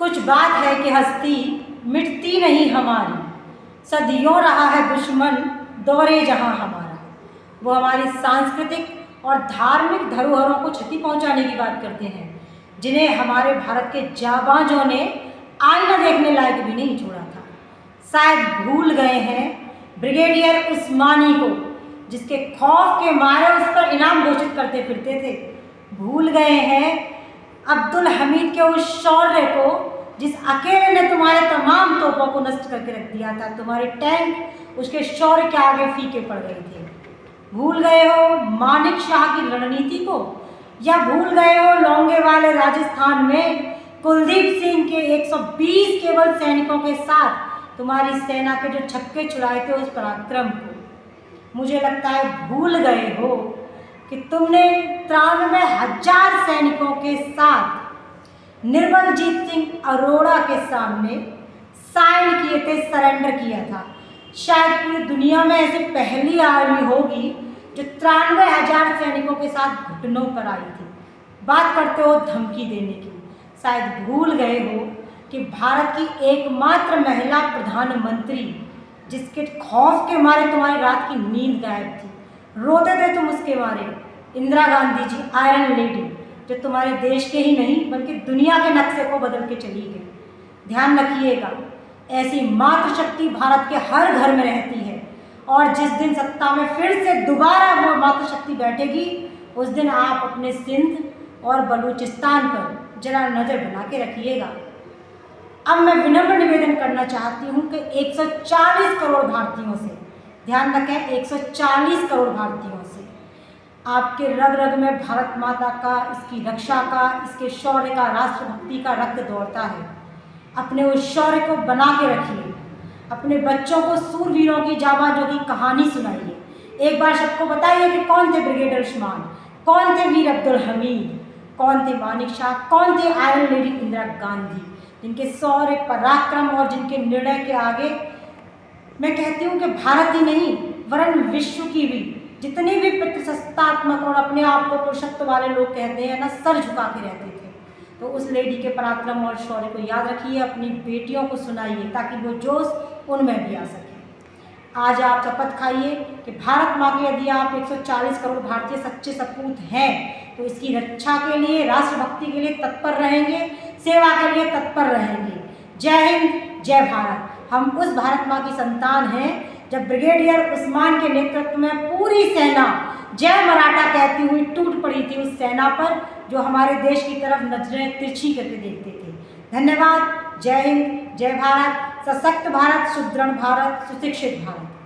कुछ बात है कि हस्ती मिटती नहीं हमारी, सदियों रहा है दुश्मन दौरे जहां हमारा। वो हमारी सांस्कृतिक और धार्मिक धरोहरों को क्षति पहुंचाने की बात करते हैं, जिन्हें हमारे भारत के जाबाजों ने आईना देखने लायक भी नहीं छोड़ा था। शायद भूल गए हैं ब्रिगेडियर उस्मानी को, जिसके खौफ के मारे उस पर इनाम घोषित करते फिरते थे। भूल गए हैं अब्दुल हमीद के उस शौर्य को, जिस अकेले ने तुम्हारे तमाम तोपों को नष्ट करके रख दिया था। तुम्हारे टैंक उसके शौर्य के आगे फीके पड़ गए थे। भूल गए हो मानिक शाह की रणनीति को, या भूल गए हो लोंगेवाले राजस्थान में कुलदीप सिंह के 120 केवल सैनिकों के साथ तुम्हारी सेना के जो छक्के छुड़ाए थे उस पराक्रम को। मुझे लगता है भूल गए हो कि तुमने 93,000 सैनिकों के साथ निर्मलजीत सिंह अरोड़ा के सामने साइन किए थे, सरेंडर किया था। शायद पूरी दुनिया में ऐसी पहली आर्मी होगी जो 93,000 सैनिकों के साथ घुटनों पर आई थी। बात करते हो धमकी देने की। शायद भूल गए हो कि भारत की एकमात्र महिला प्रधानमंत्री, जिसके खौफ के मारे तुम्हारी रात की नींद गायब थी, रोते थे तुम उसके मारे, इंदिरा गांधी जी, आयरन लेडी, जो तुम्हारे देश के ही नहीं बल्कि दुनिया के नक्शे को बदल के चली गई। ध्यान रखिएगा, ऐसी मातृशक्ति भारत के हर घर में रहती है, और जिस दिन सत्ता में फिर से दोबारा वो मातृशक्ति बैठेगी, उस दिन आप अपने सिंध और बलूचिस्तान पर जरा नज़र बना के रखिएगा। अब मैं विनम्र निवेदन करना चाहती हूँ कि 140 करोड़ भारतीयों से, ध्यान रखें 140 करोड़ भारतीयों से, आपके रग रग में भारत माता का, इसकी रक्षा का, इसके शौर्य का, राष्ट्रभक्ति का रक्त दौड़ता है। अपने उस शौर्य को बना के रखिए। अपने बच्चों को सूरवीरों की, जाबाजों की कहानी सुनाइए। एक बार सबको बताइए कि कौन थे ब्रिगेडियर उस्मान, कौन थे वीर अब्दुल हमीद, कौन थे मानिक शाह, कौन थे आयरन लेडी इंदिरा गांधी, जिनके शौर्य, पराक्रम और जिनके निर्णय के आगे मैं कहती हूँ कि भारत ही नहीं वरन विश्व की भी जितनी भी प्रतिष्ठात्मक और अपने आप को पुरुषत्व वाले लोग कहते हैं ना, सर झुका के रहते थे। तो उस लेडी के पराक्रम और शौर्य को याद रखिए, अपनी बेटियों को सुनाइए ताकि वो जोश उनमें भी आ सके। आज आप शपथ खाइए कि भारत माँ के यदि आप 140 करोड़ भारतीय सच्चे सपूत हैं तो इसकी रक्षा के लिए, राष्ट्रभक्ति के लिए तत्पर रहेंगे, सेवा के लिए तत्पर रहेंगे। जय हिंद, जय भारत। हम उस भारत माँ की संतान हैं जब ब्रिगेडियर उस्मान के नेतृत्व में पूरी सेना जय मराठा कहती हुई टूट पड़ी थी उस सेना पर, जो हमारे देश की तरफ नजरें तिरछी करके देखते थे। धन्यवाद। जय हिंद, जय भारत। सशक्त भारत, सुदृढ़ भारत, सुशिक्षित भारत।